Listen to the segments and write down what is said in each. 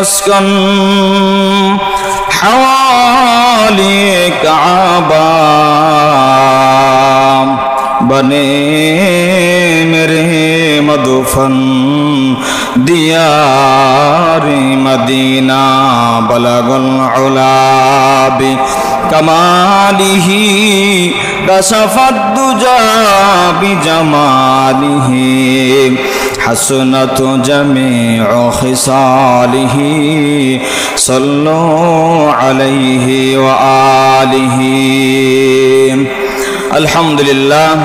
مسكن حوالي كعبة بنے میرے مدفن دیار مدینہ بلغ العلا بکمالہ کشف الدجى بجمالہ حسنت جميع خصاله صلوا عليه وآله আলহামদুলিল্লাহ।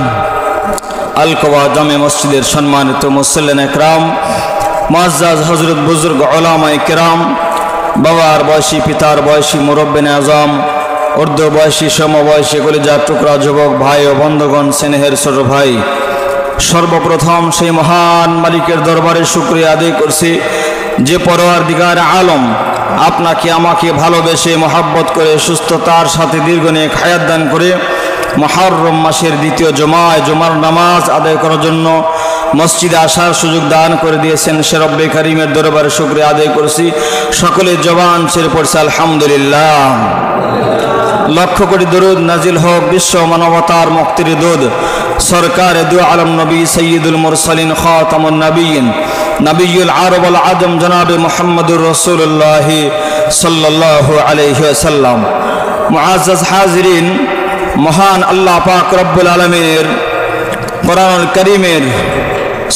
আল-কোবা জামে মসজিদের সম্মানিত মুসল্লিন একরাম, মুআজ্জাজ হযরত বুজুর্গ উলামায়ে কেরাম, বাবার বয়সী পিতার বয়সী মুরব্বিনে আজম, উর্দু বয়সী সমবয়সী কলিজার টুকরা যুবক ভাই ও বন্ধুগণ, স্নেহের ছোট ভাই, সর্বপ্রথম সেই মহান মালিকের দরবারে শুকরিয়া আদায় করছি যে পরওয়ারদিগার আলম আপনাকে আমাকে ভালোবেসে মহাব্বত করে সুস্থতার সাথে দীর্ঘনেক হায়াত দান করে মুহররম মাসের দ্বিতীয় জুমার নামাজ আদায় করার জন্য মসজিদে আসার সুযোগ দান করে দিয়েছেন। সে রব্বে কারীমের দরবারে শুকরিয়া আদায় করছি। সকলে জবান ছেড়ে পড়ছে আলহামদুলিল্লাহ। লক্ষ কোটি দরুদ নাজিল হোক বিশ্ব মানবতার মুক্তির দুধ সরকার দু আলম নবী সৈয়দুল মুরসালিন খাতামুন নবিয়্যিন নবিয়ুল আরব ওয়াল আজম জনাবে মুহাম্মদুর রাসূলুল্লাহ সাল্লাল্লাহু আলাইহি ওয়াসাল্লাম। মুআজ্জাজ হাজিরিন, মহান আল্লাহ পাক রব্বুল আলামিনের কোরআনুল কারীমের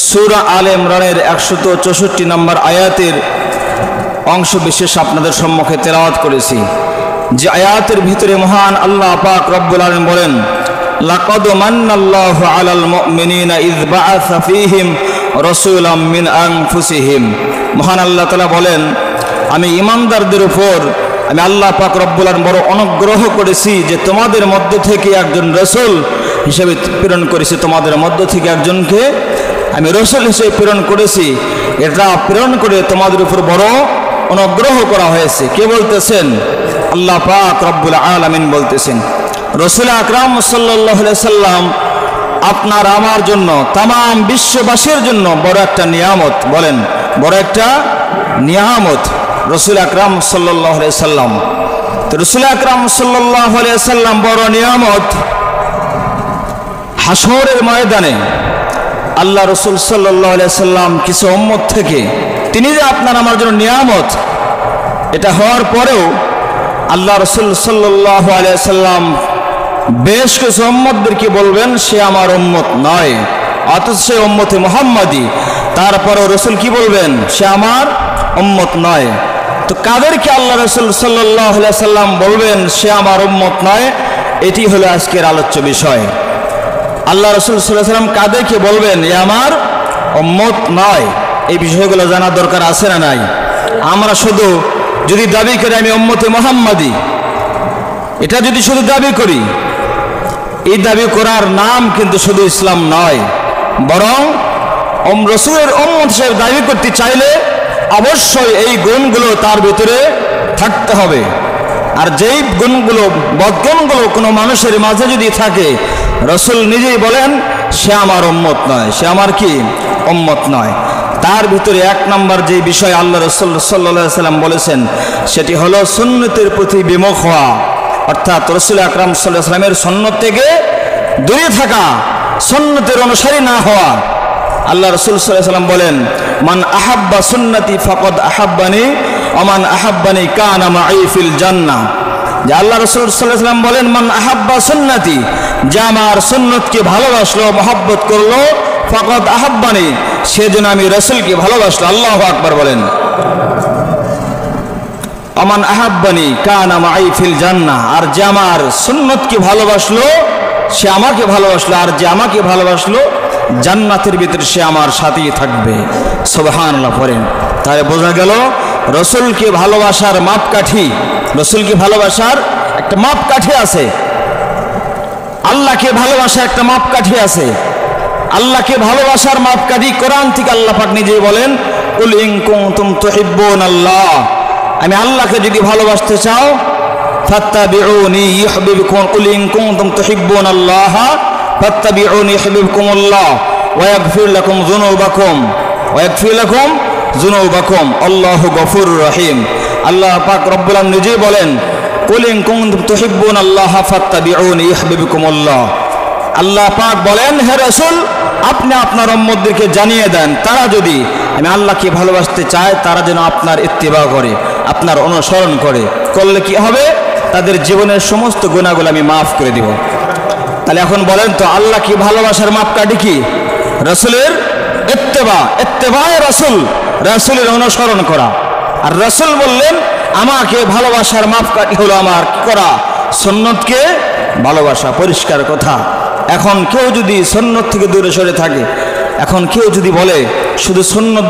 সূরা আলে ইমরানের 164 নম্বর আয়াতের অংশ বিশেষ আপনাদের সম্মুখে তেলাওয়াত করেছি। যে আয়াতের ভিতরে মহান আল্লাহ পাক রব্বুল আলামিন বলেন, লাকাদ মান্নাল্লাহু আলাল মুমিনিনা ইয বাআসা ফীহিম রাসূলাম মিন আনফুসিহিম। মহান আল্লাহ তাআলা বলেন, আমি ঈমানদারদের উপর আমি আল্লাহ পাক রব্বুল আলামিন বড় অনুগ্রহ করেছি যে তোমাদের মধ্য থেকে একজন রাসূল হিসেবে প্রেরণ করেছি, তোমাদের মধ্য থেকে একজনকে আমি রাসূল হিসেবে প্রেরণ করেছি। এটা প্রেরণ করে তোমাদের উপর বড় অনুগ্রহ করা হয়েছে। কে বলতেছেন? আল্লাহ পাক রব্বুল আলামিন বলতেছেন। রাসূল আকরাম সাল্লাল্লাহু আলাইহি সাল্লাম আপনার আমার জন্য, তাম বিশ্ববাসীর জন্য বড় একটা নিয়ামত। বলেন, বড় একটা নিয়ামত রাসূল আকরাম সাল্লাল্লাহু আলাইহি সাল্লাম। তো রাসূল আকরাম সাল্লাল্লাহু আলাইহি সাল্লাম বড় নিয়ামত। হাসরের ময়দানে আল্লাহ রাসূল সাল্লাল্লাহু আলাইহি সাল্লাম কিছু উম্মত থেকে তিনি যে আপনার আমার জন্য নিয়ামত, এটা হওয়ার পরেও আল্লাহ রাসূল সাল্লাল্লাহু আলাইহি সাল্লাম বেশ কিছু উম্মতদেরকে বলবেন সে আমার উম্মত নয়, অথচ সে উম্মতে মুহাম্মাদি। তারপরেও রাসূল কি বলবেন? সে আমার উম্মত নয়। তো কাদেরকে আল্লাহ রাসূল সাল্লাল্লাহু আলাইহি সাল্লাম বলবেন সে আমার উম্মত নয়, এটি হলো আজকের আলোচ্য বিষয়। আল্লাহ রাসূল সাল্লাল্লাহু আলাইহি সাল্লাম কাদেরকে বলবেন এ আমার উম্মত নয়, এই বিষয়গুলো জানার দরকার আছে না নাই? আমরা শুধু যদি দাবি করি আমি উম্মতে মুহাম্মাদি, এটা যদি শুধু দাবি করি, এই দাবি করার নাম কিন্তু শুধু ইসলাম নয়, বরং রাসূলের উম্মত হিসেবে দাবি করতে চাইলে অবশ্যই এই গুণগুলো তার ভিতরে থাকতে হবে। আর যেই গুণগুলো, বদগুণগুলো কোনো মানুষের মাঝে যদি থাকে, রাসূল নিজেই বলেন সে আমার উম্মত নয়, সে আমার কি উম্মত নয়। তার ভিতরে এক নম্বর যে বিষয় আল্লাহ রাসূল সাল্লাল্লাহু আলাইহি সাল্লাম বলেছেন সেটি হলো সুন্নতের প্রতি বিমুখ হওয়া, অর্থাৎ রাসূল আকরাম সাল্লাল্লাহু আলাইহি সাল্লামের সুন্নত থেকে দূরে থাকা, সুন্নতের অনুসারী না হওয়া। আল্লাহ রাসূল সাল্লাল্লাহু আলাইহি সাল্লাম বলেন, মান আহাব্বা সুন্নতি ফাকাদ আহাব্বানি ওয়া মান আহাব্বানি কানা মাই ফিল জান্নাহ। যে আল্লাহ রাসূল সাল্লাল্লাহু আলাইহি সাল্লাম বলেন, মান আহাব্বা সুন্নতি, যে আমার সুন্নতকে ভালোবাসলো, মহব্বত করলো, ফাকাদ আহাব্বানি, সেজন্য আমি রাসূলকে ভালোবাসলো। আল্লাহু আকবার বলেন। আমান আহাব্বানি কানা মাই ফিল জান্নাহ, আর যে আমার সুন্নতকে ভালোবাসলো সে আমাকে ভালোবাসলো, আর যে আমাকে ভালোবাসলো জান্নাতের ভিতরে সে আমার সাথেই থাকবে। সুবহানাল্লাহ পড়েন। তাহলে বোঝা গেল রাসূলকে ভালোবাসার মাপকাঠি, রাসূলকে ভালোবাসার একটা মাপকাঠি আছে, আল্লাহকে ভালোবাসার একটা মাপকাঠি আছে। আল্লাহকে ভালোবাসার মাপকাঠি কোরআন থেকে আল্লাহ পাক নিজেই বলেন, কুল ইন কুনতুম তুহিব্বুনাল্লাহ, আমি আল্লাহকে যদি ভালোবাসতে চাও ফাত্তাবিউনি ইউহিব্বুকুম, কুল ইন কুনতুম তুহিব্বুনাল্লাহ ফাত্তাবিউনি ইউহিব্বুকুমুল্লাহ ওয়া ইয়াগফির লাকুম যুনুবাকুম ওয়া ইয়াগফির লাকুম যুনুবাকুম আল্লাহু গফুরুর রহিম। আল্লাহ পাক রব্বুল আলামিন নিজেই বলেন, কুল ইন কুনতুম তুহিব্বুনাল্লাহা ফাত্তাবিউনি ইউহিব্বুকুমুল্লাহ। আল্লাহ পাক বলেন, হে রাসূল, আপনি আপনার উম্মতদেরকে জানিয়ে দেন, তারা যদি আমি আল্লাহকে ভালোবাসতে চায় তারা যেন আপনার ইত্তিবা করে, আপনার অনুসরণ করে। করলে কি হবে? তাদের জীবনের সমস্ত গুনাহগুলো আমি মাফ করে দিব। তাহলে এখন বলেন তো, আল্লাহ কি ভালোবাসার মাপকাঠি কি? রাসূলের ইত্তেবা, ইত্তেবায়ে রাসূল, রাসূলের অনুসরণ করা। আর রাসূল বললেন, আমাকে ভালোবাসার মাপকাঠি হলো আমার কি করা? সুন্নতকে ভালোবাসা। পরিষ্কার কথা। এখন কেউ যদি সুন্নত থেকে দূরে সরে থাকে, এখন কেউ যদি বলে শুধু সুন্নত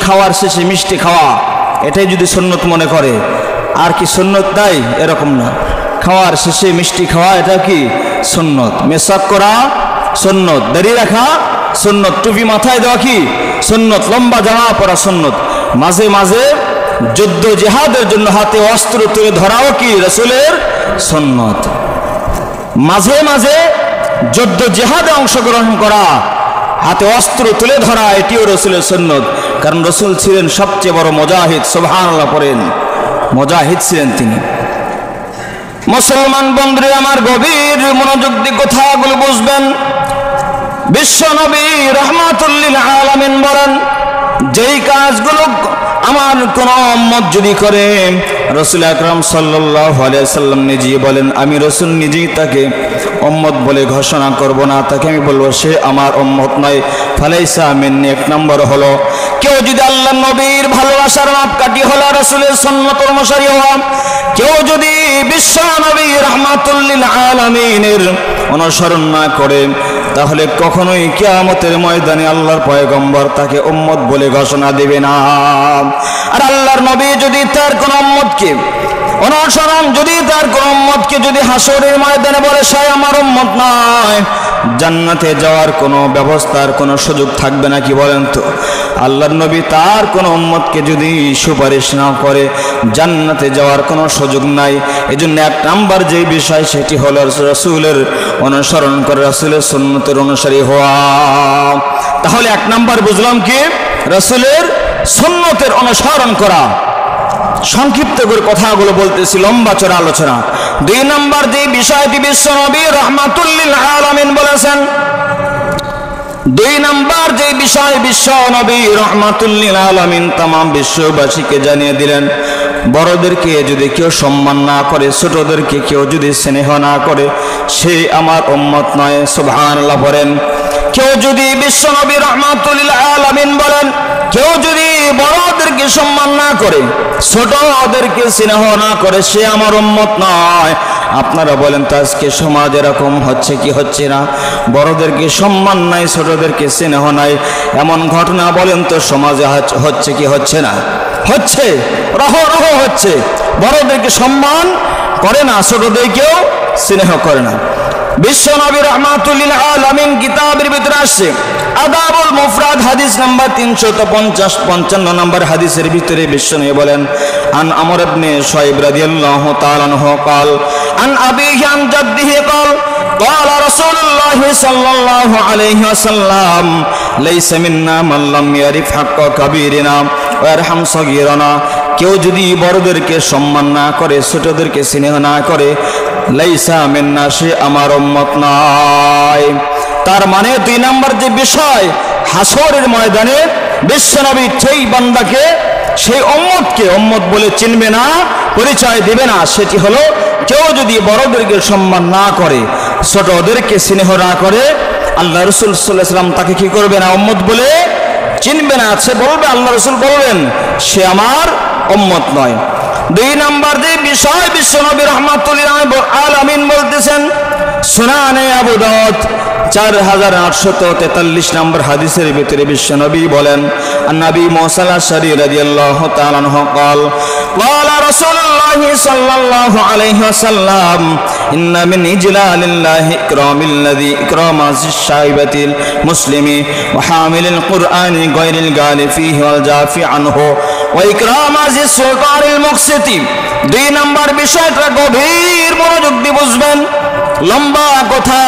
খাওয়ার শেষে মিষ্টি খাওয়া, এটাই যদি সুন্নত মনে করে, আর কি সুন্নত নাই? এরকম না। খাওয়ার শেষে মিষ্টি খাওয়া এটা কি সুন্নত। মেসাক করা সুন্নত, দাড়ি রাখা সুন্নত, টুপি মাথায় দেওয়া কি সুন্নত, লম্বা জামা পরা সুন্নত, মাঝে মাঝে যুদ্ধ জিহাদের জন্য হাতে অস্ত্র তুলে ধরাও কি রাসূলের সুন্নত। মাঝে মাঝে যুদ্ধ জিহাদে অংশগ্রহণ করা, হাতে অস্ত্র তুলে ধরা, এটিও রাসূলের সুন্নত। কারণ রাসূল ছিলেন সবচেয়ে বড় মুজাহিদ। সুবহানাল্লাহ পড়েন, মুজাহিদ ছিলেন তিনি। মুসলমান বন্ধুরা আমার, গভীর মনোযোগ দিয়ে কথাগুলো বুঝবেন। বিশ্ব নবী রাহমাতুল লিল আলামিন বলেন, যেই কাজগুলো আমার কোন উম্মত যদি করে, রাসূল আকরাম সাল্লাল্লাহু আলাইহি সাল্লাম নিজেই বলেন, আমি রাসূল নিজেই তাকে উম্মত বলে ঘোষণা করব না, তাকে আমি বলবো সে আমার উম্মত নয়। ফালাইসা মিন্নি। এক নম্বর হলো, কেউ যদি আল্লাহর নবীর ভালোবাসার মাপকাঠি হলো রাসূলের সুন্নত অনুসারী হওয়া, কেউ যদি বিশ্ব নবী রাহমাতুল লিল আলামিনের অনুসরণ না করে, তাহলে কখনোই কিয়ামতের ময়দানে আল্লাহর পয়গম্বর তাকে উম্মত বলে ঘোষণা দেবে না। আর আল্লাহর নবী যদি তার কোন উম্মতকে অনুসরণ, যদি তার কোন উম্মতকে যদি হাসরের ময়দানে বলে সে আমার উম্মত নয়, জান্নাতে যাওয়ার কোনো ব্যবস্থার কোনো সুযোগ থাকবে না। কি বলেন তো? আল্লাহর নবী তার কোন উম্মতকে যদি সুপারিশ না করে, জান্নাতে যাওয়ার কোনো সুযোগ নাই। এজন্য এক নাম্বার যে বিষয়, সেটি হলো রাসূলের অনুসরণ করে, রাসূলের সুন্নতের অনুসারী হওয়া। তাহলে এক নাম্বার বুঝলাম কি? রাসূলের সুন্নতের অনুসরণ করা। সংক্ষিপ্ত করে কথাগুলো বলতেছি, লম্বা চড়া আলোচনা। দুই নাম্বার যে বিষয়টি বিশ্ব নবী রাহমাতুল লিল আলামিন বলেছেন, দুই নাম্বার যে বিষয় বিশ্ব নবী রাহমাতুল লিল আলামিন তামাম বিশ্ববাসীকে জানিয়ে দিলেন, বড়দেরকে যদি কেউ সম্মান না করে, ছোটদেরকে কেউ যদি স্নেহ না করে, সে আমার উম্মত নয়। সুবহানাল্লাহ বলেন। কেউ যদি বিশ্ব নবী রাহমাতুল লিল আলামিন বলেন, কেউ যদি বড়দেরকে সম্মান না করে, ছোটদেরকে স্নেহ না করে, সে আমার উম্মত নয়। আপনারা বলেন তো আজকে সমাজ এরকম হচ্ছে কি হচ্ছে না? বড়দেরকে সম্মান নাই, ছোটদেরকে স্নেহ নাই, এমন ঘটনা বলেন তো সমাজে হচ্ছে কি হচ্ছে না? হচ্ছে, রহ রহ হচ্ছে। বড়দেরকে সম্মান করে না, ছোটদেরকেও স্নেহ করে না। বিশ্ব নবী রাহমাতুল লিল আলামিন কিতাবের ভিতরে আসছে, আদাবুল মুফরাদ হাদিস নাম্বার 355 নম্বর হাদিসের ভিতরে বিশ্ব নবী বলেন, আন আমর ইবনে শুআইব রাদিয়াল্লাহু তাআলা আনহু قال عن أبيه عن جده قال رسول الله صلى الله عليه وسلم ليس منا من لم يعرف حق كبيرنا ويرحم صغيرنا। কেউ যদি বড়দেরকে সম্মান না করে, ছোটদেরকে স্নেহ না করে, লাইসা মিন্না, সে আমার উম্মত নয়। তার মানে দুই নাম্বার যে বিষয়, হাসরের ময়দানে বিশ্বনবী সেই বান্দাকে, সেই উম্মতকে উম্মত বলে চিনবে না, পরিচয় দেবে না। সেটি হলো, কেউ যদি বড়দেরকে সম্মান না করে, ছোটদেরকে স্নেহ না করে, আল্লাহ রাসূল সাল্লাল্লাহু আলাইহি ওয়াসাল্লাম তাকে কি করবে না? উম্মত বলে চিনবে না। সে বলবে, আল্লাহ রাসূল বলবেন, সে আমার উম্মত নয়। দুই নাম্বার যে বিষয় বিশ্ব নবী রাহমাতুল লিল আলামিন বলতেছেন, সুনানে আবু দাউদ 4843 নম্বর হাদিসের ভিতরে বিশ্ব নবী বলেন, নবী মুসা আল-আশআরী রাদিয়াল্লাহু তাআলা আনহু قال قال رسول الله صلى الله عليه وسلم إن من إجلال الله إكرام الذي إكرام الشائبة المسلم وحامل القرآن غير الغال فيه والجافي عنه وإكرام ذي السلطان المقسط। দুই নম্বর বিষয়টা গভীর মনোযোগ দিয়ে বুঝবেন। লম্বা কথা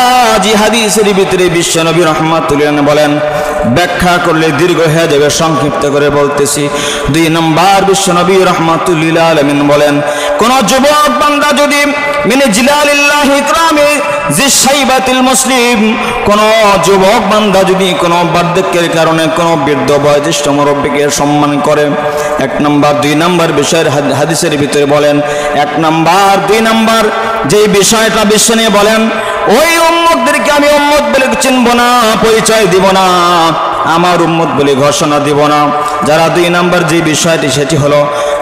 যে হাদিসের ভিতরে বিশ্ব নবী রাহমাতুল্লাহ বলেন, ব্যাখ্যা করলে দীর্ঘ হয়ে যাবে, সংক্ষিপ্ত করে বলতেছি। 2 নম্বর বিশ্বনবী রাহমাতুল্লিল আলামিন বলেন, কোন যুবক বান্দা যদি মিনে জিলালিল্লাহি ইকরামে জিশাইবাতিল মুসলিম, কোন যুবক বান্দা যদি কোন বার্ধক্যের কারণে কোন বৃদ্ধ বয়োজ্যেষ্ঠ মুরব্বীকে সম্মান করে, 1 নম্বর 2 নম্বর বিষয়ের হাদিসের ভিতরে বলেন, 1 নম্বর 2 নম্বর যে বিষয়টা বিশ্ব নিয়ে বলেন, ওই উম্মতদেরকে আমি উম্মত বলে চিনব না, পরিচয় দিব না, আমার উম্মত বলে ঘোষণা দিব না। যারা 2 নম্বর যে বিষয়টি সেটি হলো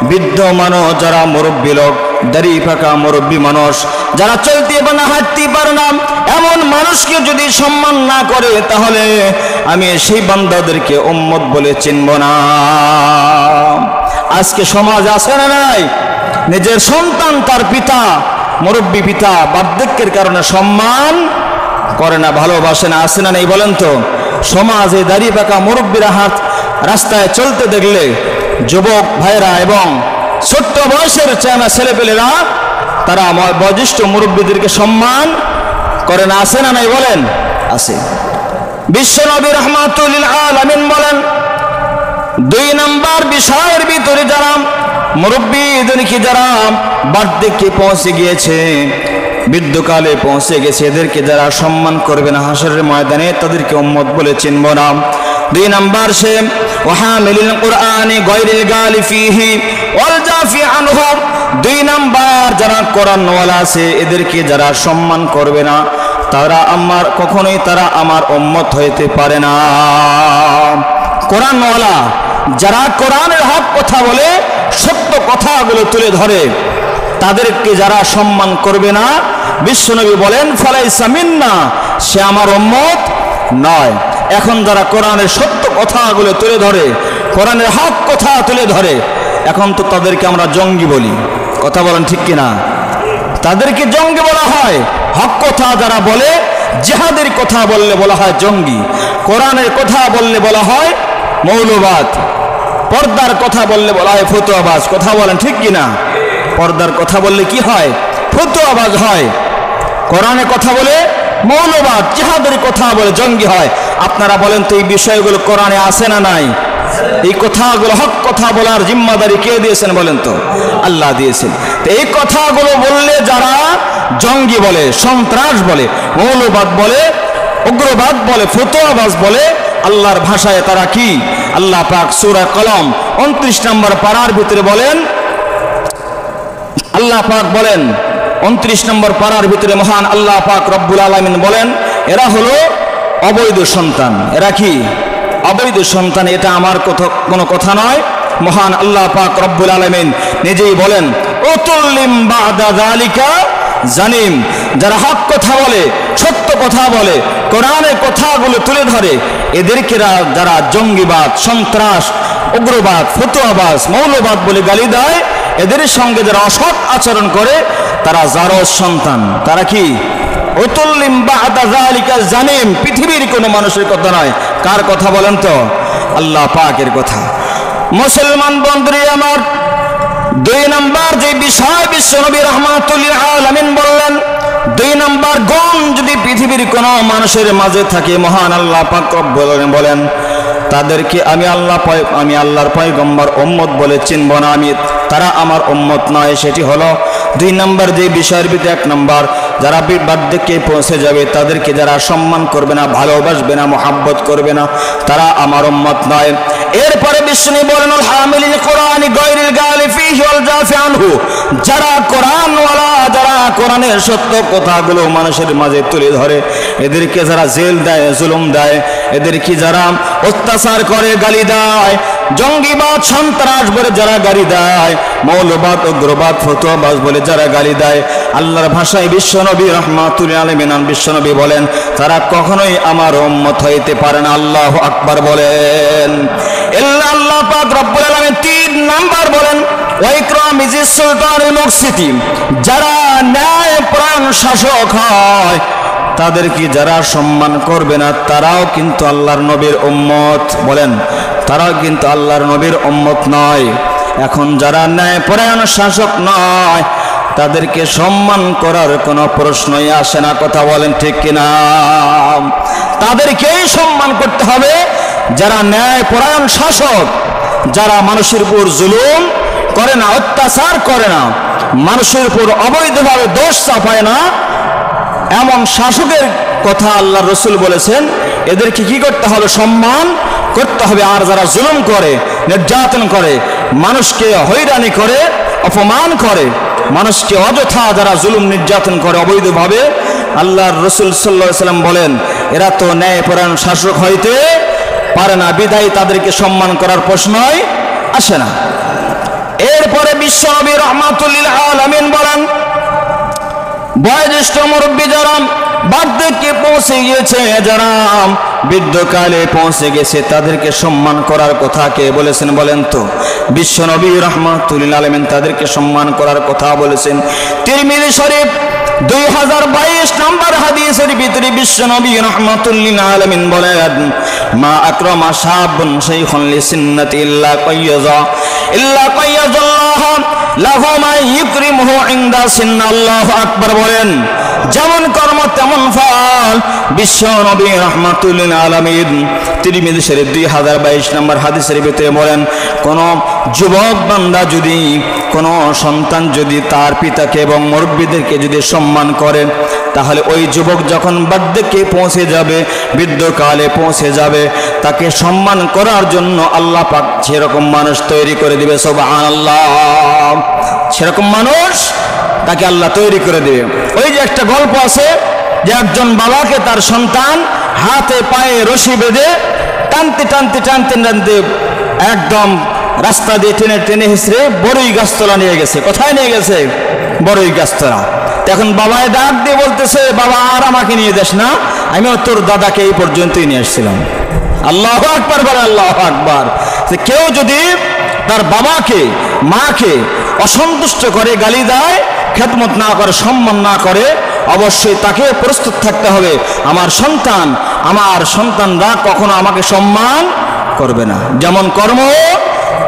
বৃদ্ধ মানুষ, যারা মুরব্বী লোক, দাড়ি পাকা মুরব্বী মানুষ, যারা চলতে পারে না, হাঁটতে পারে না, এমন মানুষকে যদি সম্মান না করে, তাহলে আমি সেই বান্দাদেরকে উম্মত বলে চিনব না। আজকে সমাজ আছে না নাই, নিজের সন্তান তার পিতা মুরব্বী পিতা বার্ধক্যের কারণে সম্মান করে না, ভালোবাসে না, আছে না নেই বলেন তো? সমাজে দাড়ি পাকা মুরব্বীরা হাত রাস্তায় চলতে দেখলে যুবক ভাইরা এবং ছোট্ট বয়সের চেনা ছেলেপেলেরা তারা বয়োজ্যেষ্ঠ মুরব্বীদেরকে সম্মান করে না, আছে না নাই বলেন? আছে। বিশ্বনবী রাহমাতুল্লিল আলামিন বলেন, 2 নম্বর বিষয়ের ভিতরে যারা মুরব্বীদেরকে, যারা বার্ধক্যে পৌঁছে গিয়েছে, বৃদ্ধকালে পৌঁছে গেছে, এদেরকে যারা সম্মান করবে না, হাসরের ময়দানে তাদেরকে উম্মত বলে চিনব না। 2 নম্বর সে ওয়াহামিলিল কুরআনি গায়রিল গালি ফিহি ওয়াল জাফি আনহু, 2 নম্বর যারা কোরআনওয়ালা আছে, এদেরকে যারা সম্মান করবে না, তারা আমার কখনোই তারা আমার উম্মত হইতে পারে না। কোরআনওয়ালা যারা কোরআনের হক কথা বলে, সত্য কথাগুলো তুলে ধরে, তাদেরকে যারা সম্মান করবে না, বিশ্বনবী বলেন ফালাইসা মিন্না, সে আমার উম্মত নয়। এখন যারা কোরআনের সত্য কথাগুলো তুলে ধরে, কোরআনের হক কথা তুলে ধরে, এখন তো তাদেরকে আমরা জঙ্গি বলি, কথা বলেন ঠিক কিনা? তাদেরকে জঙ্গি বলা হয়। হক কথা যারা বলে, জিহাদের কথা বললে বলা হয় জঙ্গি, কোরআনের কথা বললে বলা হয় মৌলবাদ, পর্দার কথা বললে বলা হয় ফতুয়াবাজ, কথা বলেন ঠিক কিনা? পর্দার কথা বললে কি হয়? ফতুয়াবাজ হয়। কোরআনের কথা বলে মৌলবাদ, জিহাদের কথা বলে জঙ্গি হয়। আপনারা বলেন তো এই বিষয়গুলো কোরআনে আছে না নাই? এই কথাগুলো হক কথা বলার জিম্মাদারি কে দিয়েছেন বলেন তো? আল্লাহ দিয়েছেন। তো এই কথাগুলো বললে যারা জঙ্গি বলে, সন্ত্রাস বলে, মৌলবাদ বলে, উগ্রবাদ বলে, ফতুয়াবাজ বলে, আল্লাহর ভাষায় তারা কি? আল্লাহ পাক সূরা কলম 29 নম্বর পারার ভিতরে বলেন, আল্লাহ পাক বলেন 29 নম্বর পারার ভিতরে মহান আল্লাহ পাক রব্বুল আলামিন বলেন, এরা হলো অবৈধ সন্তান। এরা কি? অবৈধ সন্তান। এটা আমার কোনো কথা নয়, মহান আল্লাহ পাক রব্বুল আলামিন নিজেই বলেন, উতুল্লিম বাদা যালিকা জানিম। যারা হক কথা বলে, সত্য কথা বলে, কোরআনের কথাগুলো তুলে ধরে, এদেরকে যারা জঙ্গিবাদ, সন্ত্রাস, উগ্রবাদ, ফতুয়াবাজ, মৌলবাদ বলে গালি দেয়, এদের সঙ্গে যারা অসৎ আচরণ করে, তারা জারজ সন্তান। তারা কি? উতুল্লিম বাদা যালিকা জানিম। পৃথিবীর কোনো মানুষের কথা নয়। কার কথা বলেন তো? আল্লাহ পাকের কথা। মুসলমান বন্ধুরা আমার, 2 নম্বর যে বিষয় বিশ্বনবী রাহমাতুল্লিল আলামিন বললেন, 2 নম্বর গুণ যদি পৃথিবীর কোন মানুষের মাঝে থাকে, মহান আল্লাহ পাক বলেন, তাদেরকে আমি আল্লাহর পয়গম্বর উম্মত বলে চিনব না, তারা আমার উম্মত নয়। সেটি হলো 2 নম্বর যে বিষয়ের ভিতরে 1 নম্বর, যারা বার্ধক্যে পৌঁছে যাবে, তাদেরকে যারা সম্মান করবে না, ভালোবাসবে না, মহাব্বত করবে না, তারা আমার উম্মত নয়। এরপরে বিষ্ণু বলেন, হামিলিল কুরআনি গায়রিল গালি ফিহি ওয়াল জাফি আনহু, যারা কোরআনওয়ালা, যারা কোরআনের সত্য কথাগুলো মানুষের মাঝে তুলে ধরে, এদেরকে যারা জেল দেয়, জুলুম দেয়, এদেরকে যারা অত্যাচার করে, গালি দেয়, জঙ্গিবাদ, সন্ত্রাস বলে যারা গালি দেয়, মৌলবাদ, উগ্রবাদ, ফতুয়াবাজ বলে যারা গালি দেয়, আল্লাহর ভাষায় বিশ্বনবী রাহমাতুল্লিল আলামিন বিশ্বনবী বলেন, তারা কখনোই আমার উম্মত হইতে পারে না। আল্লাহু আকবার বলেন। আল্লাহ পাক রব্বুল আলামিন 3 নাম্বার বলেন, ওয়া ইকরামিজিস সুলতানুল মুকসিতি, যারা ন্যায়পরায়ণ শাসক হয়, তাদেরকে যারা সম্মান করবে না, তারাও কিন্তু আল্লাহর নবীর উম্মত। বলেন, তারাও কিন্তু আল্লাহর নবীর উম্মত নয়। এখন যারা ন্যায়পরায়ণ শাসক নয়, তাদেরকে সম্মান করার কোনো প্রশ্নই আসে না, কথা বলেন ঠিক কিনা? তাদেরকেই সম্মান করতে হবে যারা ন্যায় পরায়ণ শাসক, যারা মানুষের উপর জুলুম করে না, অত্যাচার করে না, মানুষের উপর অবৈধভাবে দোষ চাপায় না, এমন শাসকের কথা আল্লাহ রসুল বলেছেন এদেরকে কি করতে হবে? সম্মান করতে হবে। আর যারা জুলুম করে, নির্যাতন করে, মানুষকে হয়রানি করে, অপমান করে, মানুষকে অযথা যারা জুলুম নির্যাতন করে অবৈধভাবে, আল্লাহর রসুল সাল্লাল্লাহু আলাইহি ওয়াসাল্লাম বলেন এরা তো ন্যায়পরায়ণ শাসক হইতে পারে না, বিধায় তাদেরকে সম্মান করার প্রশ্নই আসে না। এরপরে বিশ্বনবী রাহমাতুল লিল আলামিন বলেন বয়োজ্যেষ্ঠ মুরব্বী যারা বার্ধক্যে পৌঁছে গিয়েছে, যারা বৃদ্ধকালে পৌঁছে গেছে, তাদেরকে সম্মান করার কথা কে বলেছেন বলেন তো? বিশ্বনবী রাহমাতুল লিল আলামিন তাদেরকে সম্মান করার কথা বলেছেন। তিরমিজি শরীফ 2022 নম্বর হাদিসের ভিতরে বিশ্বনবী রাহমাতুল লিল আলামিন বলেন মা আকরামা শাবুন শাইখুন লিসিন্নাতি ইল্লা কাইয়াজাল্লাহ লাহু মা ইকরিমুহু ইনদা সিন্না। আল্লাহু আকবার বলেন যেমন কর্ম তেমন ফল। বিশ্বনবী রাহমাতুল লিল আলামিন তিরমিজি শরীফ 2022 নম্বর হাদিসের ভিতরে বলেন কোন যুবক বান্দা যদি, কোন সন্তান যদি তার পিতাকে এবং মুরব্বীদেরকে যদি সম্মান করে, তাহলে ওই যুবক যখন বার্ধক্যে পৌঁছে যাবে, বৃদ্ধকালে পৌঁছে যাবে, তাকে সম্মান করার জন্য আল্লাহ পাক সেরকম মানুষ তৈরি করে দিবে। সুবহানাল্লাহ, সেরকম মানুষ তাকে আল্লাহ তৈরি করে দিবে। ওই যে একটা গল্প আছে যে একজন বাবাকে তার সন্তান হাতে পায়ে রশি বেঁধে টানতে টানতে টানতে টানতে একদম রাস্তা দিয়ে টেনে টেনে হিসড়ে বড়ই গাছতলা নিয়ে গেছে। কোথায় নিয়ে গেছে? বড়ই গাছতলা। এখন বাবায় ডাক দিয়ে বলতেছে বাবা আর আমাকে নিয়ে যাস না, আমিও তোর দাদাকে এই পর্যন্তই নিয়ে আসছিলাম। আল্লাহু আকবার বলে, আল্লাহু আকবার। কেউ যদি তার বাবাকে মাকে অসন্তুষ্ট করে, গালি দেয়, খেদমত না করে, সম্মান না করে, অবশ্যই তাকে প্রস্তুত থাকতে হবে আমার সন্তানরা কখনো আমাকে সম্মান করবে না। যেমন কর্ম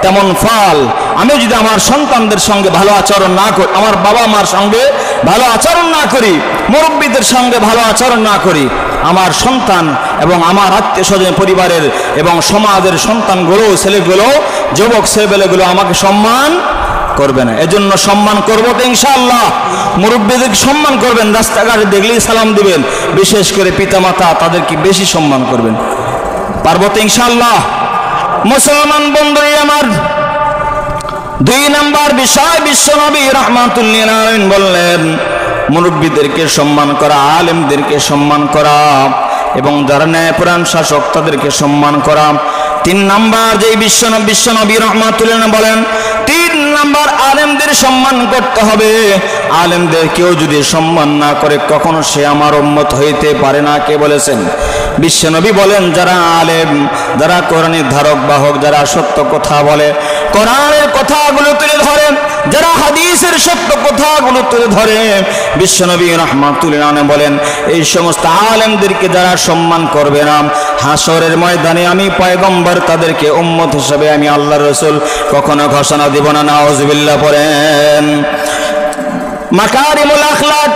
তেমন ফল। আমি যদি আমার সন্তানদের সঙ্গে ভালো আচরণ না করি, আমার বাবা মার সঙ্গে ভালো আচরণ না করি, মুরব্বীদের সঙ্গে ভালো আচরণ না করি, আমার সন্তান এবং আমার আত্মীয় স্বজন পরিবারের এবং সমাজের সন্তানগুলো, ছেলেগুলো, যুবক ছেলেগুলো আমাকে সম্মান করবে না। এজন্য সম্মান করবো তো ইনশাআল্লাহ। মুরব্বীদেরকে সম্মান করবেন, রাস্তাঘাটে দেখলেই সালাম দিবেন, বিশেষ করে পিতামাতা তাদেরকে বেশি সম্মান করবেন। পারবো তো ইনশাআল্লাহ। মুসলমান বন্ধুরা আমার, 2 নম্বর বিষয় বিশ্বনবী রাহমাতুল লিল আলামিন বললেন মুরব্বীদেরকে সম্মান করা, আলেমদেরকে সম্মান করা এবং যারা ন্যায়পরায়ণ শাসক তাদেরকে সম্মান করা। 3 নম্বর যে বিশ্বনবী রাহমাতুল লিল আলামিন বলেন 3 নম্বর আলেমদের সম্মান করতে হবে। আলেমদের কেউ যদি সম্মান না করে কখনো সে আমার উম্মত হইতে পারে না। কে বলেছেন? বিশ্বনবী বলেন যারা আলেম, যারা কোরআনের ধারক বাহক, যারা সত্য কথা বলে, কোরআনের কথাগুলো তুলে ধরে, যারা হাদিসের সত্য কথাগুলো তুলে ধরে, বিশ্বনবী রাহমাতুল লিল আলামিন বলেন এই সমস্ত আলেমদেরকে যারা সম্মান করবে না, হাসরের ময়দানে আমি পয়গম্বর তাদেরকে উম্মত হিসেবে আমি আল্লাহর রাসূল কখনো ঘোষণা দিব না। নাউযুবিল্লাহ পড়েন। মাকারিমুল আখলাক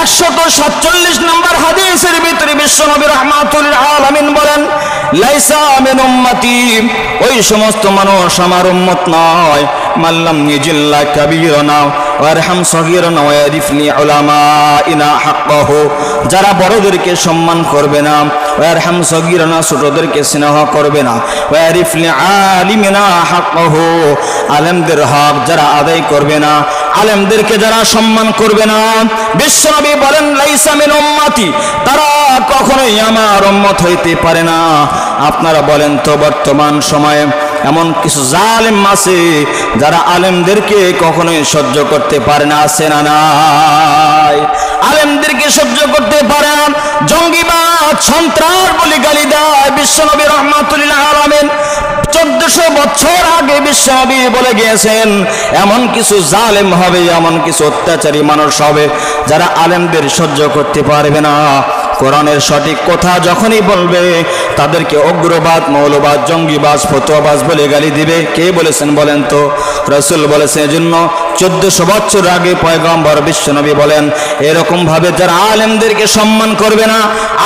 147 নম্বর হাদিসের ভিতরে বিশ্বনবী রাহমাতুল লিল আলামিন বলেন লাইসা মিন উম্মতি, ওই সমস্ত মানুষ আমার উম্মত নয়, মাল্লাম ইয়াজিল্লা কাবীরানা ওয়ারহাম সগীরানা ওয়ারিফলি উলামাইনা হাক্কাহু, যারা বড়দেরকে সম্মান করবে না, ওয়ারহাম সগীরানা ছোটদেরকে স্নেহ করবে না, ওয়ারিফলি আলিমিনা হাক্কাহু, আলেমদের হক যারা আদায় করবে না, আলেমদেরকে যারা সম্মান করবে না, বিশ্বনবী বলেন লাইসা মিন উম্মতি, তারা কখনোই আমার উম্মত হইতে পারে না। আপনারা বলেন তো বর্তমান সময়ে এমন কিছু জালেম আছে যারা আলেমদেরকে কখনোই সহ্য করতে পারে না, আছে না নাই? আলেমদেরকে সহ্য করতে পারে না, জঙ্গিবাদ সন্ত্রাস বলে গালি দেয়। বিশ্বনবী রাহমাতুল লিল আলামিন 1400 বছর আগে বিশ্বনবী বলে গিয়েছেন এমন কিছু জালেম হবে, এমন কিছু অত্যাচারী মানুষ হবে যারা আলেমদের সহ্য করতে পারবে না। কোরআনের সঠিক কথা যখনই বলবে তাদেরকে অগ্রবাদ, মৌলবাদ, জঙ্গিবাজ, ফতোয়াবাজ বলে গালি দিবে। কে বলেছেন বলেন তো? রাসূল বলেছেন। এজন্য 1400 বছর আগে পয়গম্বর বিশ্বনবী বলেন, এরকম ভাবে যারা আলেমদেরকে সম্মান করবে না,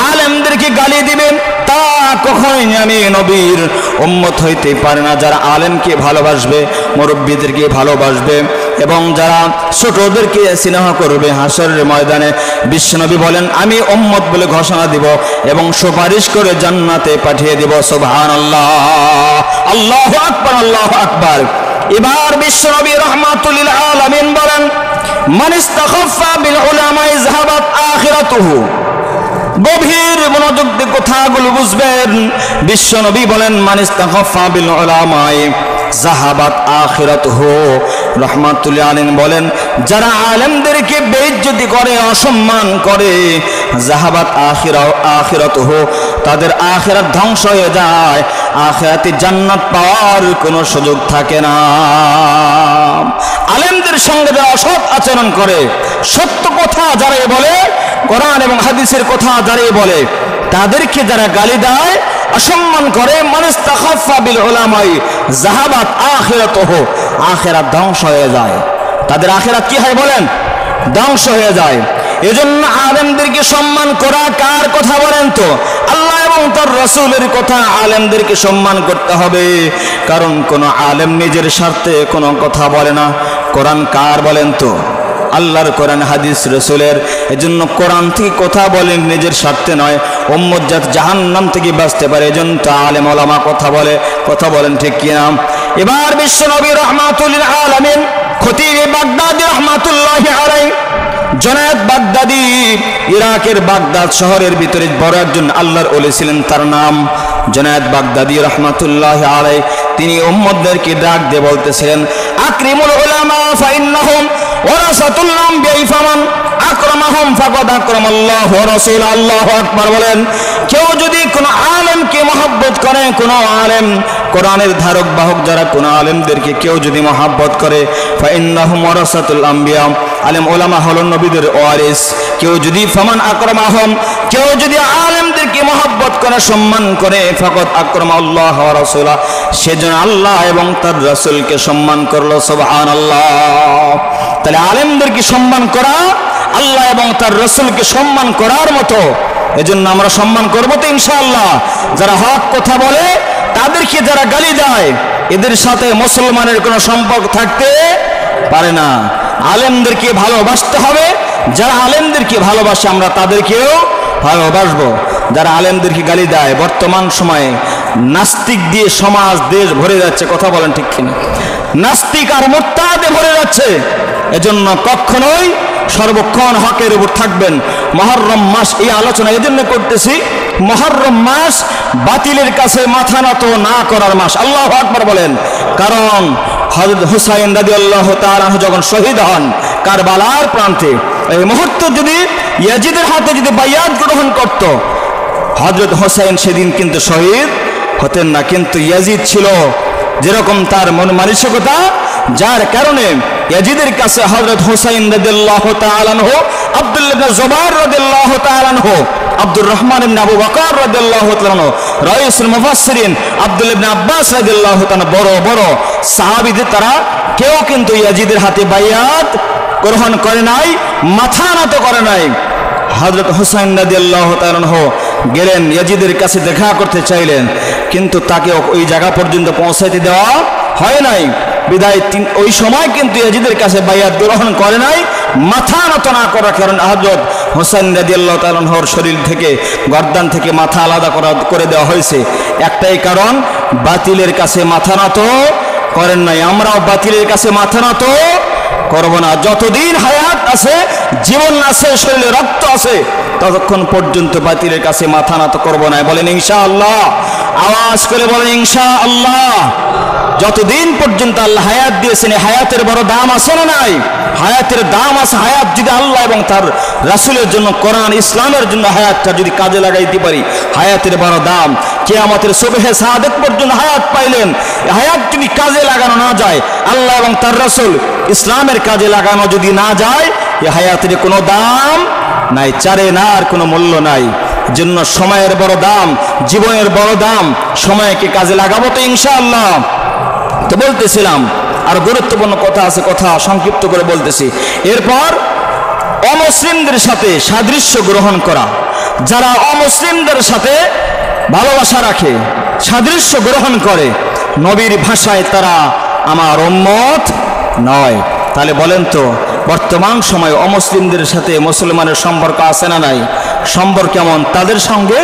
আলেমদেরকে গালি দিবে, তা কখনোই আমি নবীর উম্মত হইতে পারে না। যারা আলেমকে ভালোবাসবে, মুরব্বীদেরকে ভালোবাসবে এবং যারা ছোটদেরকে স্নেহ করবে, হাসরের ময়দানে বিশ্বনবী বলেন আমি উম্মত বলে ঘোষণা দিব এবং সুপারিশ করে জান্নাতে পাঠিয়ে দিব। সুবহানাল্লাহ, আল্লাহু আকবার, আল্লাহু আকবার। এবার বিশ্বনবী রাহমাতুল লিল আলামিন বলেন, মান ইস্তাখাফা বিল উলামায়ে যাহাবাত আখিরাতুহু। গভীর মনোযোগ দিয়ে কথাগুলো বুঝবেন। বিশ্বনবী বলেন, মান ইস্তাখাফা বিল উলামায়ে যাহাবাত আখিরাতুহু। রাহমাতুল লিল আলামিন বলেন, যারা আলেমদেরকে বেইজ্জতি করে, অসম্মান করে, যাহাবাত আখিরাতুহু, তাদের আখিরাত ধ্বংস হয়ে যায়, আখিরাতে জান্নাত পাওয়ার কোনো সুযোগ থাকে না। আলেমদের সঙ্গে যারা অসৎ আচরণ করে, সত্য কথা যারা বলে, কোরআন এবং হাদিসের কথা যারা বলে, তাদেরকে যারা গালি দেয়, অসম্মান করে, মান ইস্তাখাফা বিল উলামায়ে যাহাবাত আখিরাতুহু, আখিরাত ধ্বংস হয়ে যায়। তাদের আখিরাত কি হয় বলেন? ধ্বংস হয়ে যায়। এজন্য আলেমদেরকে সম্মান করা কার কথা বলেন তো? আল্লাহ এবং তার রাসূলের কথা। আলেমদেরকে সম্মান করতে হবে, কারণ কোন আলেম নিজের স্বার্থে কোনো কথা বলে না। কোরআন কার বলেন তো? আল্লাহর কোরআন, হাদিস রাসূলের। এজন্য কোরআন থেকে কথা বলেন, নিজের স্বার্থে নয়। উম্মত যাতে জাহান্নাম থেকে বাঁচতে পারে, এজন্য তো আলেম ওলামা কথা বলে। কথা বলেন ঠিক কিনা? এবার বিশ্বনবী রাহমাতুল লিল আলামিন খতিব বাগদাদি রাহমাতুল্লাহি আলাইহি, জুনায়েদ বাগদাদি, ইরাকের বাগদাদ শহরের ভিতরে বড় একজন আল্লাহর ওলি ছিলেন, তার নাম জুনায়েদ বাগদাদি রাহমাতুল্লাহি আলাইহি। তিনি উম্মতদেরকে ডাক দিয়ে বলতেছিলেন, আকরিমুল উলামা ফাইন্নাহুম ওয়ারাসাতুল আমবিয়া ফামান আকরামাহুম ফাকাদ আকরামাল্লাহু ওয়া রাসূলুহু। আল্লাহু আকবার বলেন। কেউ যদি কোনো আলেমকে মহব্বত করে, কোনো আলেম, কোরআনের ধারক বাহক যারা কোন আলেমদেরকে কেউ যদি মহব্বত করে, ফাইন্নাহুম ওয়ারাসাতুল আমবিয়া, আলেম ওলামা হলো নবীদের ওয়ারিস। কেউ যদি ফামান আকরামাহুম, কেউ যদি আলেমদেরকে মহব্বত করে, সম্মান করে, ফাকাদ আকরামাল্লাহু ওয়া রাসূলুহু, সেজন্য আল্লাহ এবং তার রাসূলকে সম্মান করলো। সুবহানাল্লাহ। তাহলে আলেমদেরকে সম্মান করা আল্লাহ এবং তার রাসূলকে সম্মান করার মতো। এজন্য আমরা সম্মান করবো তো ইনশাআল্লাহ। যারা হক কথা বলে, তাদেরকে যারা গালি দেয়, এদের সাথে মুসলমানের কোনো সম্পর্ক থাকতে পারে না। আলেমদেরকে ভালোবাসতে হবে। যারা আলেমদেরকে ভালোবাসে, আমরা তাদেরকেও ভালোবাসবো। যারা আলেমদেরকে গালি দেয়, বর্তমান সময়ে নাস্তিক দিয়ে সমাজ, দেশ ভরে যাচ্ছে। কথা বলেন ঠিক কিনা? নাস্তিক আর মুরতাদে ভরে যাচ্ছে। এজন্য কখনোই সর্বক্ষণ হকের উপর থাকবেন। মুহররম মাস, এই আলোচনা এজন্য করতেছি, মুহররম মাস বাতিলের কাছে মাথা নত না করার মাস। আল্লাহু আকবার বলেন। কারণ হযরত হুসাইন রাদিয়াল্লাহু তাআলা যখন শহীদ হন কারবালার প্রান্তে, এই মুহূর্তে যদি ইয়াজিদের হাতে যদি বাইয়াত গ্রহণ করত, হযরত হুসাইন সেদিন কিন্তু শহীদ হতেন না। কিন্তু ইয়াজিদ ছিল যেরকম তার মন মানসিকতা, যার কারণে ইয়াজিদের কাছে হযরত হুসাইন রাদিয়াল্লাহু তাআলা আনহু, আব্দুল্লাহ ইবনে জুবাইর রাদিয়াল্লাহু তাআলা আনহু, আব্দুর রহমান ইবনে আবু বকর রাদিয়াল্লাহু তাআলা আনহু, রাইসুল মুফাসসিরিন আব্দুল্লাহ ইবনে আব্বাস রাদিয়াল্লাহু তাআলা, বড় বড় সাহাবীদের, তারা কেউ কিন্তু ইয়াজিদের হাতে বাইয়াত গ্রহণ করে নাই, মাথা নত করে নাই। হযরত হুসাইন রাদিয়াল্লাহু তাআলা আনহু গেলেন, ইয়াজিদের কাছে দেখা করতে চাইলেন, কিন্তু তাকে ওই জায়গা পর্যন্ত পৌঁছাইতে দেওয়া হয় নাই। বিদায় ওই সময় কিন্তু ইয়াজিদের কাছে বাইয়াত গ্রহণ করে নাই, মাথা নত না করার কারণে হযরত হুসাইন রাদিয়াল্লাহু তাআলা আনহুর শরীর থেকে, গর্দান থেকে মাথা আলাদা করে দেওয়া হয়েছে। একটাই কারণ, বাতিলের কাছে মাথা নত করেন নাই। আমরাও বাতিলের কাছে মাথা নত করব না। যতদিন হায়াত আছে, জীবন আছে, শরীরে রক্ত আছে, ততক্ষণ পর্যন্ত বাতিলের কাছে মাথা নত করব না। বলেন ইনশাআল্লাহ। আওয়াজ করে বলেন ইনশাআল্লাহ। যতদিন পর্যন্ত আল্লাহ হায়াত দিয়েছেন, হায়াতের বড় দাম আছে না নাই? হায়াতের দাম আছে। হায়াত যদি আল্লাহ এবং তার রাসূলের জন্য, কোরআন ইসলামের জন্য হায়াতটা যদি কাজে লাগাইতে পারি, হায়াতের বড় দাম। কিয়ামতের সুবহে সাদেক পর্যন্ত হায়াত পাইলেন, হায়াত যদি কাজে লাগানো না যায়, আল্লাহ এবং তার রাসূল ইসলামের কাজে লাগানো যদি না যায়, এই হায়াতের কোনো দাম নাই, চারে না আর কোনো মূল্য নাই। জন্য সময়ের বড় দাম, জীবনের বড় দাম, সময়কে কাজে লাগাবো তো ইনশাআল্লাহ। তো বলতেছিলাম আর গুরুত্বপূর্ণ কথা আছে, কথা সংক্ষিপ্ত করে বলতেছি। এরপর অমুসলিমদের সাথে সাদৃশ্য গ্রহণ করা, যারা অমুসলিমদের সাথে ভালোবাসা রাখে, সাদৃশ্য গ্রহণ করে, নবীর ভাষায় তারা আমার উম্মত নয়। তাহলে বলেন তো বর্তমান সময়ে অমুসলিমদের সাথে মুসলমানের সম্পর্ক আছে না নাই? সম্পর্ক কেমন? তাদের সঙ্গে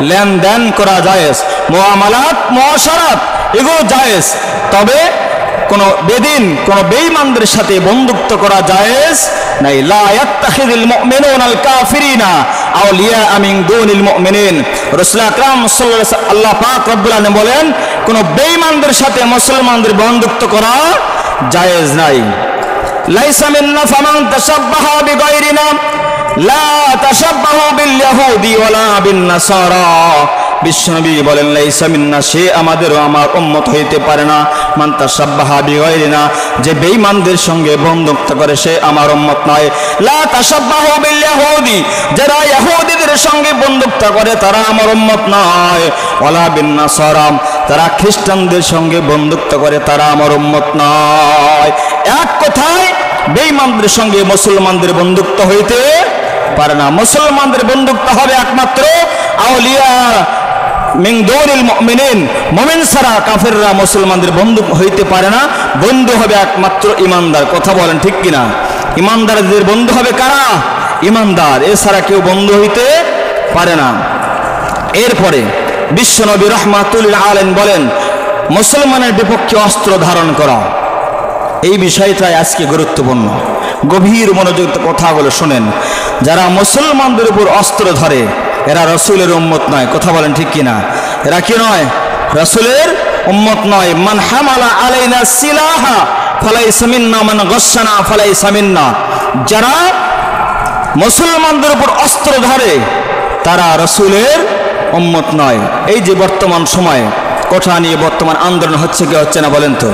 লেনদেন করা জায়েজ, মুআমালাত মুআশারাত এগুলো জায়েজ, তবে কোন বেদিন কোন বেঈমানদের সাথে বন্ধুত্ব করা জায়েজ নাই। লা ইয়াত্তাখিযুল মুমিনুনা আল কাফিরিনা আউলিয়া মিন দুনিল মুমিনিন। রাসূল আকরাম সাল্লাল্লাহু আলাইহি ওয়াসাল্লাম আল্লাহ পাক রব্বুল আলামিন বলেন কোন বেঈমানদের সাথে মুসলমানদের বন্ধুত্ব করা জায়েজ নাই। লাইসা মিন্না ফামান তাশাব্বাহা বিগাইরিনা লা তাশাব্বাহু বিল ইয়াহুদি ওয়ালা বিন নাসারা। বিশ্বনবী বলেন লাইসা মিন্না, সে আমাদের আমার উম্মত হইতে পারে না। মান তাশাব্বাহা বিগাইরিনা, যে বেঈমানদের সঙ্গে বন্ধুত্ব করে সে আমার উম্মত নয়। লা তাশাব্বাহু বিল ইয়াহুদি, যারা ইহুদিদের সঙ্গে বন্ধুত্ব করে তারা আমার উম্মত নয়। ওয়ালা বিন নাসারা, তারা খ্রিস্টানদের সঙ্গে বন্ধুত্ব করে তারা আমার উম্মত নয়। এক কথায় বেঈমানদের সঙ্গে মুসলমানদের বন্ধুত্ব হইতে পারে না। মুসলমানদের বন্ধুত্ব হবে একমাত্র আউলিয়া মিন দুনিল মুমিনিন, মুমিন ছাড়া কাফেররা মুসলমানদের বন্ধু হইতে পারে না। বন্ধু হবে একমাত্র ইমানদার। কথা বলেন ঠিক কিনা? ইমানদারদের বন্ধু হবে কারা? ইমানদার, এছাড়া কেউ বন্ধু হইতে পারে না। এরপরে বিশ্বনবী রাহমাতুল আলামিন বলেন মুসলমানের বিপক্ষে অস্ত্র ধারণ করা, এই বিষয়টাই আজকে গুরুত্বপূর্ণ। গভীর মনোযোগ কথাগুলো শুনেন। যারা মুসলমানদের উপর অস্ত্র ধরে এরা রাসূলের উম্মত নয়। কথা বলেন ঠিক কিনা? এরা কি নয়? রাসূলের উম্মত নয়। মান হামালা আলাইনা সিলাহা ফালাইসা মিন্না, মান গাশশানা ফালাইসা মিন্না। যারা মুসলমানদের উপর অস্ত্র ধরে তারা রাসূলের উম্মত নয়। এই যে বর্তমান সময়ে কথা নিয়ে বর্তমান আন্দোলন হচ্ছে কি হচ্ছে না বলেন তো?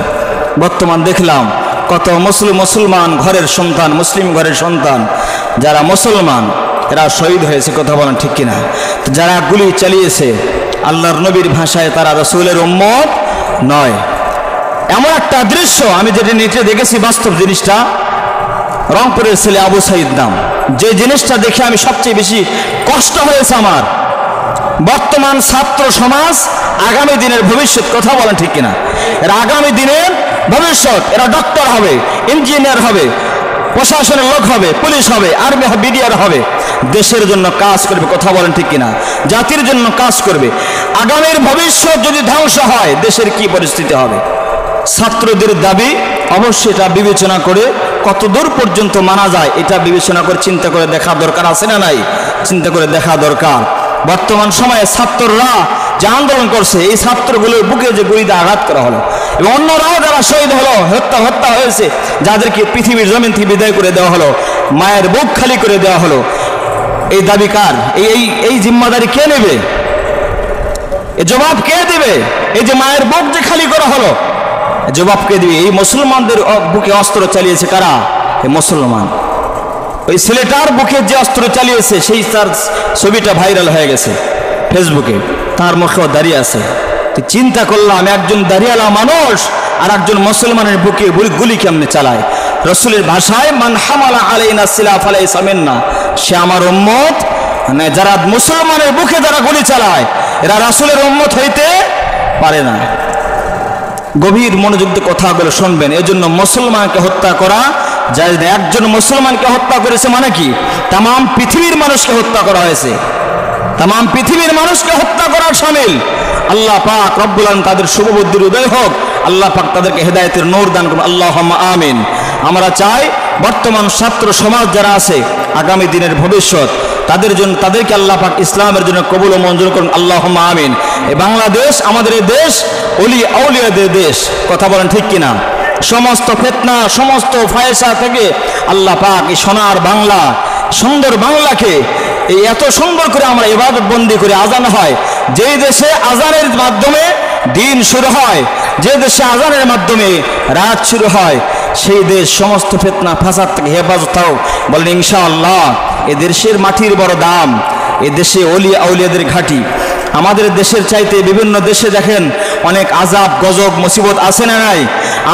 বর্তমান দেখলাম কত মুসলমান ঘরের সন্তান, মুসলিম ঘরের সন্তান যারা মুসলমান এরা শহীদ হয়েছে। কথা বলেন ঠিক কিনা? যারা গুলি চালিয়েছে আল্লাহর নবীর ভাষায় তারা রাসূলের উম্মত নয়। এমন একটা দৃশ্য আমি যেটা নেটে দেখেছি, বাস্তব জিনিসটা, রংপুরের ছেলে আবু সাইদ নাম, যে জিনিসটা দেখে আমি সবচেয়ে বেশি কষ্ট হয়েছে আমার। বর্তমান ছাত্র সমাজ আগামী দিনের ভবিষ্যৎ। কথা বলেন ঠিক কিনা? এরা আগামী দিনের ভবিষ্যৎ। এরা ডক্টর হবে, ইঞ্জিনিয়ার হবে, প্রশাসনের লোক হবে, পুলিশ হবে, আর্মি হবে, বিডিআর হবে, দেশের জন্য কাজ করবে। কথা বলেন ঠিক কিনা? জাতির জন্য কাজ করবে। আগামীর ভবিষ্যৎ যদি ধ্বংস হয় দেশের কি পরিস্থিতি হবে? ছাত্রদের দাবি অবশ্যই এটা বিবেচনা করে কত দূর পর্যন্ত মানা যায় এটা বিবেচনা করে চিন্তা করে দেখা দরকার আছে না নাই? চিন্তা করে দেখা দরকার। বর্তমান সময়ে ছাত্ররা যে আন্দোলন করছে এই ছাত্রগুলোর বুকে যে গুলিতে আঘাত করা হলো এবং অন্যরাও যারা শহীদ হলো, হত্যা হয়েছে, যাদেরকে পৃথিবীর জমিন থেকে বিদায় করে দেওয়া হলো, মায়ের বুক খালি করে দেওয়া হলো, এই দাবি কার? এই জিম্মাদারি কে নেবে? এ জবাব কে দেবে? এই যে মায়ের বুক যে খালি করা হলো জবাব কে দিবে? এই মুসলমানদের বুকে অস্ত্র চালিয়েছে কারা? এই মুসলমান। ওই ছেলেটার বুকে যে অস্ত্র চালিয়েছে সেই তার ছবিটা ভাইরাল হয়ে গেছে ফেসবুকে, তার মুখেও দাঁড়িয়ে আছে। চিন্তা করলাম একজন দাঁড়িয়ালা মানুষ আর একজন মুসলমানের বুকে গুলি কেমনে চালায়? রাসূলের ভাষায় মান হামালা আলাইনা সিলাহ ফালাইসা মিন্না, সে আমার উম্মত। মানে যারা মুসলমানের বুকে যারা গুলি চালায় এরা রাসূলের উম্মত হইতে পারে না। গভীর মনোযোগ দিয়ে কথাগুলো শুনবেন। এজন্য মুসলমানকে হত্যা করা যায় না। একজন মুসলমানকে হত্যা করেছে মানে কি? তাম পৃথিবীর মানুষকে হত্যা করা হয়েছে। তাম পৃথিবীর মানুষকে হত্যা করার শামিল। আল্লাহ পাক রব্বুল আলামিন তাদের শুভ বুদ্ধির উদয় হোক, আল্লাহ পাক তাদেরকে হেদায়েতের নূর দান করুন। আল্লাহুম্মা আমিন। আমরা চাই বর্তমান ছাত্র সমাজ যারা আছে আগামী দিনের ভবিষ্যৎ, তাদের জন্য তাদেরকে আল্লাহ পাক ইসলামের জন্য কবুল ও মঞ্জুর করুন। আল্লাহুম্মা আমিন। এই বাংলাদেশ আমাদের এই দেশ ওলি আউলিয়াদের দেশ। কথা বলেন ঠিক কিনা? সমস্ত ফিতনা, সমস্ত ফায়সা থেকে আল্লাহ পাক এই সোনার বাংলা, সুন্দর বাংলাকে এই এত সুন্দর করে আমরা ইবাদত বন্দি করে আজান হয়, যে দেশে আজানের মাধ্যমে দিন শুরু হয়, যে দেশে আজানের মাধ্যমে রাত শুরু হয়, সেই দেশ সমস্ত ফিতনা ফাসাদ থেকে হেফাজত হোক। বলেন ইনশাআল্লাহ। এ দেশের মাটির বড় দাম, এ দেশে অলিয়া আউলিয়াদের ঘাঁটি। আমাদের দেশের চাইতে বিভিন্ন দেশে দেখেন অনেক আযাব গজব মুসিবত আসে না নাই?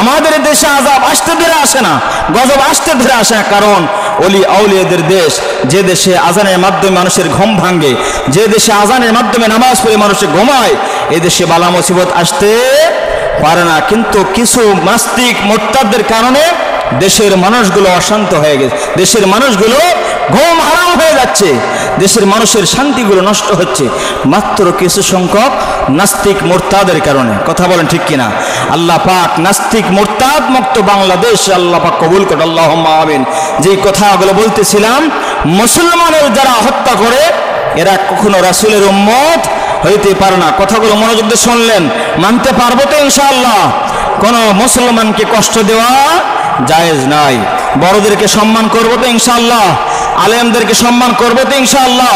আমাদের দেশে আযাব আসতে ধরে আসে না, গজব আসতে ধরে আসে না, কারণ অলি আউলিয়াদের দেশ। যে দেশে আজানের মাধ্যমে মানুষের ঘুম ভাঙে, যে দেশে আজানের মাধ্যমে নামাজ পড়ে মানুষে ঘুমায়, এ দেশে বালা মুসিবত আসতে পারে না। কিন্তু কিছু নাস্তিক মোরতাদদের কারণে দেশের মানুষগুলো অশান্ত হয়ে গেছে, দেশের মানুষগুলো ঘুম হারাম হয়ে যাচ্ছে, দেশের মানুষের শান্তিগুলো নষ্ট হচ্ছে মাত্র কিছু সংখ্যক নাস্তিক মোরতাদের কারণে। কথা বলেন ঠিক কিনা? আল্লাহ পাক নাস্তিক মোরতাদ মুক্ত বাংলাদেশ আল্লাহ পাক কবুল করুন, আল্লাহুম্মা আমিন। যেই কথাগুলো বলতেছিলাম, মুসলমানের যারা হত্যা করে এরা কখনো রাসূলের উম্মত হইতে পারে না। কথাগুলো মনোযোগ দিয়ে শুনলেন, মানতে পারবো তো ইনশাআল্লাহ? কোন মুসলমানকে কষ্ট দেওয়া জায়েজ নাই। বড়দেরকে সম্মান করবো তো ইনশাআল্লাহ, আলেমদেরকে সম্মান করবো তো ইনশাআল্লাহ,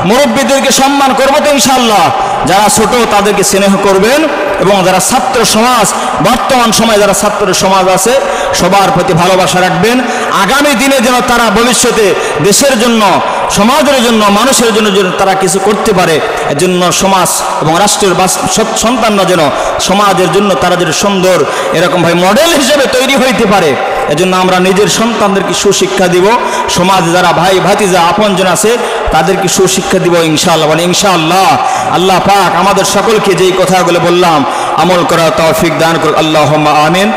মুরব্বীদেরকে সম্মান করবো তো ইনশাআল্লাহ। যারা ছোট তাদেরকে স্নেহ করবেন, এবং যারা ছাত্র সমাজ, বর্তমান সময়ে যারা ছাত্র সমাজ আছে সবার প্রতি ভালোবাসা রাখবেন। আগামী দিনে যেন তারা ভবিষ্যতে দেশের জন্য, সমাজের জন্য, মানুষের জন্য যেন তারা কিছু করতে পারে, এজন্য সমাজ এবং রাষ্ট্রের সন্তানরা যেন সমাজের জন্য তারা যেন সুন্দর এরকম ভাই মডেল হিসেবে তৈরি হইতে পারে, এজন্য আমরা নিজের সন্তানদেরকে সুশিক্ষা দিব। সমাজে যারা ভাই ভাতিজা আপনজন আছে তাদেরকে সুশিক্ষা দিব ইনশাআল্লাহ। মানে ইনশাআল্লাহ আল্লাহ পাক আমাদের সকলকে যেই কথাগুলো বললাম আমল করার তৌফিক দান করুন, আল্লাহুম্মা আমিন।